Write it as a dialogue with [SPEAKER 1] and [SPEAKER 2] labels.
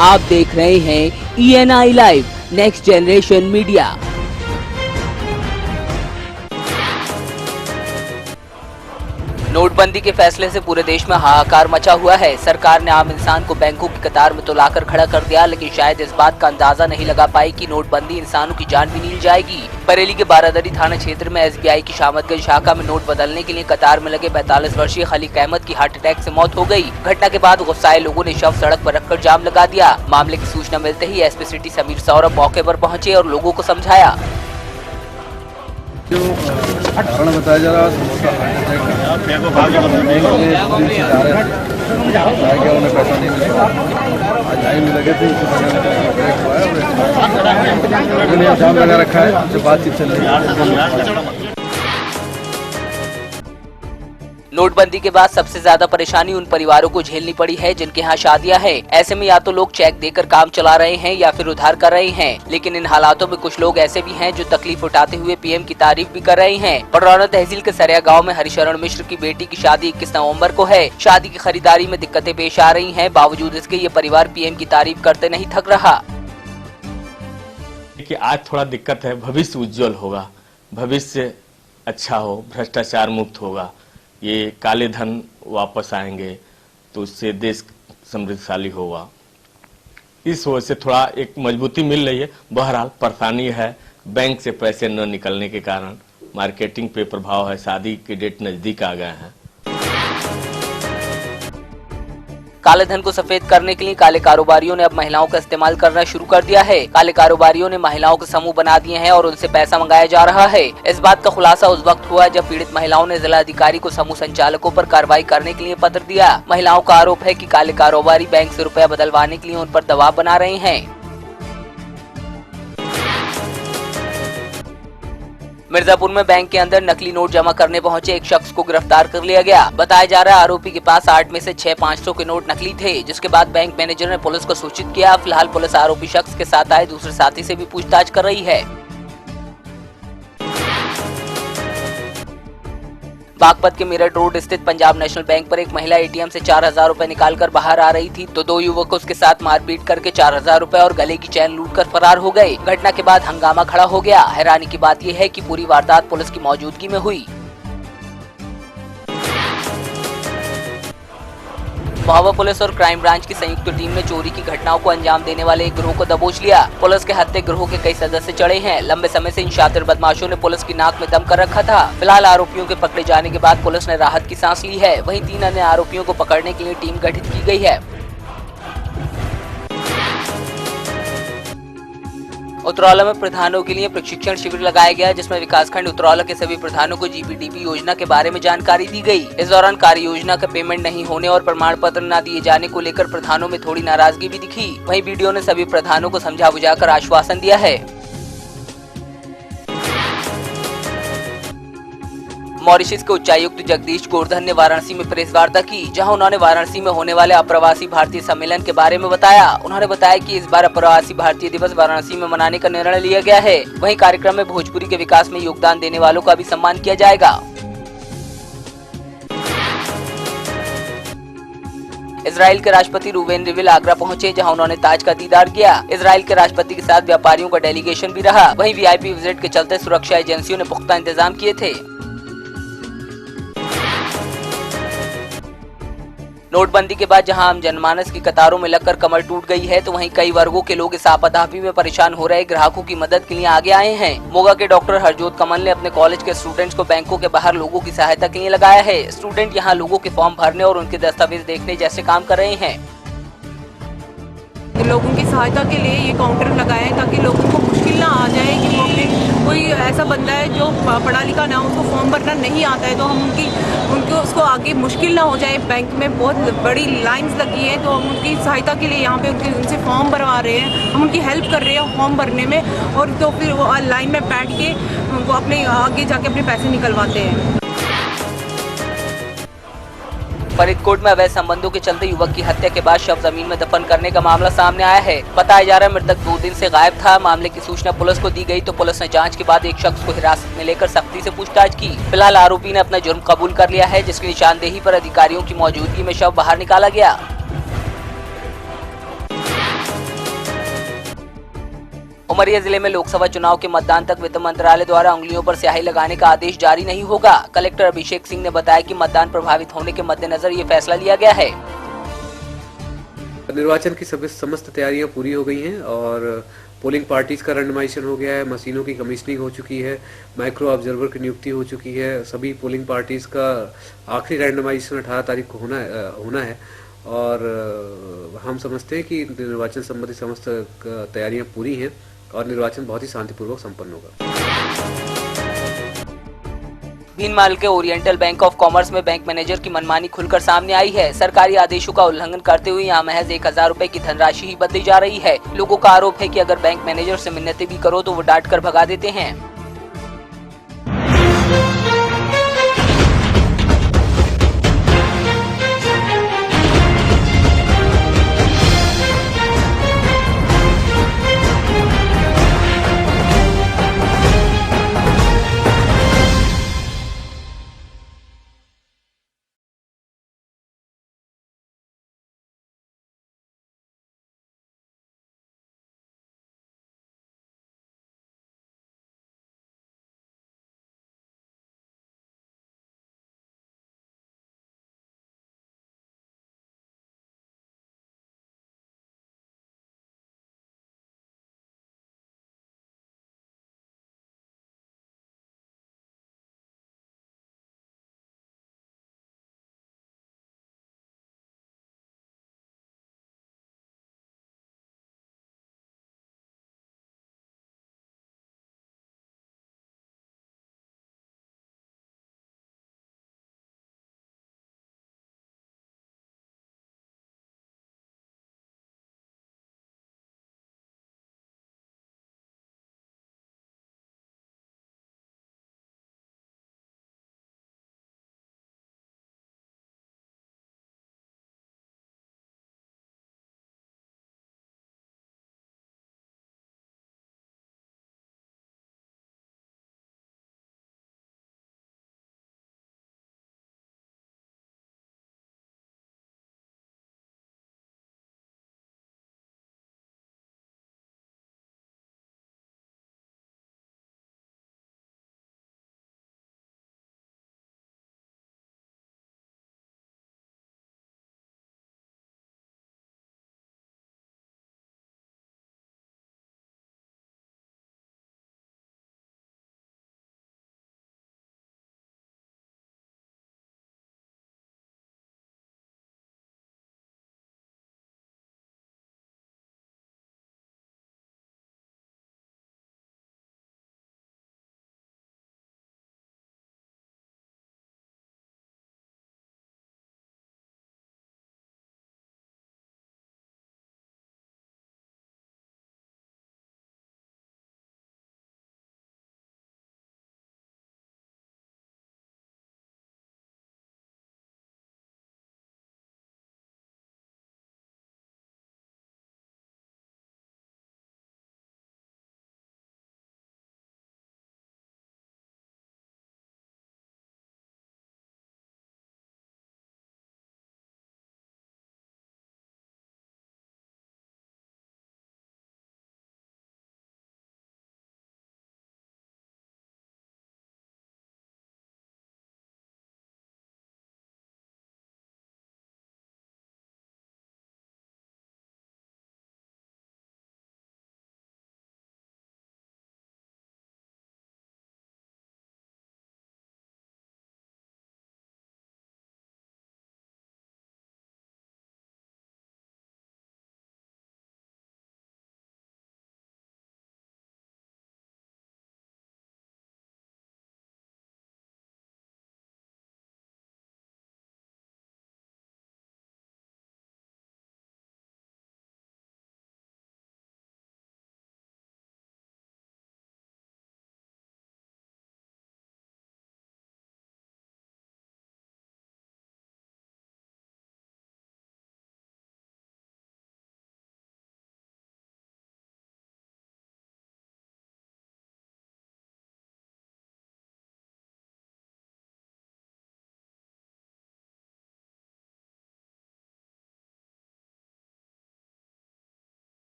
[SPEAKER 1] आप देख रहे हैं ENI live next generation media. नोटबंदी के फैसले से पूरे देश में हाहाकार मचा हुआ है। सरकार ने आम इंसान को बैंकों की कतार में तो लाकर खड़ा कर दिया, लेकिन शायद इस बात का अंदाजा नहीं लगा पाई कि नोटबंदी इंसानों की जान भी नील जाएगी। बरेली के बारादरी थाना क्षेत्र में SBI की शामतगंज शाखा में नोट बदलने के लिए कतार में लगे 45 वर्षीय खलीक अहमद की हार्ट अटैक से मौत हो गई। घटना के बाद गुस्साए लोगों ने शव सड़क पर रखकर जाम लगा दिया। मामले की सूचना मिलते ही SP सिटी समीर सौरभ मौके पर पहुंचे और लोगों को समझाया।
[SPEAKER 2] जो कारण बताया जा रहा है उन्हें पैसा नहीं मिला, आज लाइन में लगे थे, जाम लगा रखा है, जो बातचीत चल रही है।
[SPEAKER 1] नोटबंदी के बाद सबसे ज्यादा परेशानी उन परिवारों को झेलनी पड़ी है जिनके यहाँ शादियां हैं। ऐसे में या तो लोग चेक देकर काम चला रहे हैं या फिर उधार कर रहे हैं, लेकिन इन हालातों में कुछ लोग ऐसे भी हैं जो तकलीफ उठाते हुए PM की तारीफ भी कर रहे हैं। पडरौना तहसील के सरिया गांव में हरिशरण मिश्र की बेटी की शादी 21 नवंबर को है। शादी की खरीदारी में दिक्कतें पेश आ रही हैं, बावजूद इसके ये परिवार PM की तारीफ करते नहीं थक रहा।
[SPEAKER 3] कि आज थोड़ा दिक्कत है, भविष्य उज्जवल होगा, भविष्य अच्छा हो, भ्रष्टाचार मुक्त होगा, ये काले धन वापस आएंगे तो उससे देश समृद्धशाली होगा। इस वजह से थोड़ा एक मजबूती मिल रही है। बहरहाल परेशानी है, बैंक से पैसे न निकलने के कारण मार्केटिंग पे प्रभाव है, शादी के डेट नजदीक आ गए हैं।
[SPEAKER 1] काले धन को सफेद करने के लिए काले कारोबारियों ने अब महिलाओं का इस्तेमाल करना शुरू कर दिया है। काले कारोबारियों ने महिलाओं के समूह बना दिए हैं और उनसे पैसा मंगाया जा रहा है। इस बात का खुलासा उस वक्त हुआ जब पीड़ित महिलाओं ने जिला अधिकारी को समूह संचालकों पर कार्रवाई करने के लिए पत्र दिया। महिलाओं का आरोप है कि काले कारोबारी बैंक से रुपया बदलवाने के लिए उन पर दबाव बना रहे हैं। मिर्जापुर में बैंक के अंदर नकली नोट जमा करने पहुंचे एक शख्स को गिरफ्तार कर लिया गया। बताया जा रहा है आरोपी के पास 8 में से 6 500 के नोट नकली थे, जिसके बाद बैंक मैनेजर ने पुलिस को सूचित किया। फिलहाल पुलिस आरोपी शख्स के साथ आए दूसरे साथी से भी पूछताछ कर रही है। बागपत के मेरठ रोड स्थित पंजाब नेशनल बैंक पर एक महिला ATM से 4000 रुपए निकालकर बाहर आ रही थी तो 2 युवक उसके साथ मारपीट करके 4000 रुपए और गले की चैन लूटकर फरार हो गए। घटना के बाद हंगामा खड़ा हो गया। हैरानी की बात यह है कि पूरी वारदात पुलिस की मौजूदगी में हुई। महोबा पुलिस और क्राइम ब्रांच की संयुक्त टीम ने चोरी की घटनाओं को अंजाम देने वाले एक गिरोह को दबोच लिया। पुलिस के हत्या गिरोह के कई सदस्य चढ़े हैं। लंबे समय से इन शातिर बदमाशों ने पुलिस की नाक में दम कर रखा था। फिलहाल आरोपियों के पकड़े जाने के बाद पुलिस ने राहत की सांस ली है। वहीं 3 अन्य आरोपियों को पकड़ने के लिए टीम गठित की गई है। उतरौला में प्रधानों के लिए प्रशिक्षण शिविर लगाया गया, जिसमें विकासखंड उतरौला के सभी प्रधानों को GPDP योजना के बारे में जानकारी दी गई। इस दौरान कार्य योजना का पेमेंट नहीं होने और प्रमाण पत्र न दिए जाने को लेकर प्रधानों में थोड़ी नाराजगी भी दिखी। वहीं BDO ने सभी प्रधानों को समझा बुझाकर आश्वासन दिया है। मॉरिशस के उच्चायुक्त जगदीश गोवर्धन ने वाराणसी में प्रेस वार्ता की, जहां उन्होंने वाराणसी में होने वाले अप्रवासी भारतीय सम्मेलन के बारे में बताया। उन्होंने बताया कि इस बार अप्रवासी भारतीय दिवस वाराणसी में मनाने का निर्णय लिया गया है। वहीं कार्यक्रम में भोजपुरी के विकास में योगदान देने वालों का भी सम्मान किया जाएगा। इजराइल के राष्ट्रपति रूवेन रिविल आगरा पहुंचे, जहां उन्होंने ताज का दीदार किया। इजराइल के राष्ट्रपति के साथ व्यापारियों का डेलीगेशन भी रहा। वहीं VIP विजिट के चलते सुरक्षा एजेंसियों ने पुख्ता इंतजाम किए थे। नोटबंदी के बाद जहां आम जनमानस की कतारों में लगकर कमर टूट गई है, तो वहीं कई वर्गों के लोग इस आपाधापी में परेशान हो रहे ग्राहकों की मदद के लिए आगे आए हैं। मोगा के डॉक्टर हरजोत कमल ने अपने कॉलेज के स्टूडेंट्स को बैंकों के बाहर लोगों की सहायता के लिए लगाया है। स्टूडेंट यहां लोगों के फॉर्म भरने और उनके दस्तावेज देखने जैसे काम कर रहे हैं।
[SPEAKER 4] लोगों की सहायता के लिए ये काउंटर लगाया है ताकि लोगों को मुश्किल ना आ जाए कि वो अपने कोई ऐसा बंदा है जो पढ़ा लिखा ना, उसको फॉर्म भरना नहीं आता है, तो हम उनको उसको आगे मुश्किल ना हो जाए। बैंक में बहुत बड़ी लाइंस लगी है, तो हम उनकी सहायता के लिए यहाँ पे उनसे फॉर्म भरवा रहे हैं। हम उनकी हेल्प कर रहे हैं फॉर्म भरने में, और तो फिर वो लाइन में बैठ के वो अपने आगे जाके अपने पैसे निकलवाते हैं।
[SPEAKER 1] फरीदकोट में अवैध संबंधों के चलते युवक की हत्या के बाद शव जमीन में दफन करने का मामला सामने आया है। बताया जा रहा है मृतक 2 दिन से गायब था। मामले की सूचना पुलिस को दी गई तो पुलिस ने जांच के बाद एक शख्स को हिरासत में लेकर सख्ती से पूछताछ की। फिलहाल आरोपी ने अपना जुर्म कबूल कर लिया है, जिसकी निशानदेही पर अधिकारियों की मौजूदगी में शव बाहर निकाला गया। उमरिया जिले में लोकसभा चुनाव के मतदान तक वित्त मंत्रालय द्वारा उंगलियों पर स्याही लगाने का आदेश जारी नहीं होगा। कलेक्टर अभिषेक सिंह ने बताया कि मतदान प्रभावित होने के मद्देनजर ये फैसला लिया गया है।
[SPEAKER 5] निर्वाचन की समस्त तैयारियां पूरी हो गई हैं और पोलिंग पार्टीज का रैंडमाइजेशन हो गया है, मशीनों की कमीशनिंग हो चुकी है, माइक्रो ऑब्जर्वर की नियुक्ति हो चुकी है। सभी पोलिंग पार्टीज का आखिरी रैंडमाइजेशन 18 तारीख को होना है और हम समझते हैं कि निर्वाचन संबंधी समस्त तैयारियां पूरी हैं और निर्वाचन बहुत ही शांतिपूर्वक संपन्न होगा।
[SPEAKER 1] भीनमाल के ओरिएंटल बैंक ऑफ कॉमर्स में बैंक मैनेजर की मनमानी खुलकर सामने आई है। सरकारी आदेशों का उल्लंघन करते हुए यहाँ महज 1000 रुपए की धनराशि ही बदली जा रही है। लोगों का आरोप है कि अगर बैंक मैनेजर से मिन्नतें भी करो तो वो डांट कर भगा देते हैं।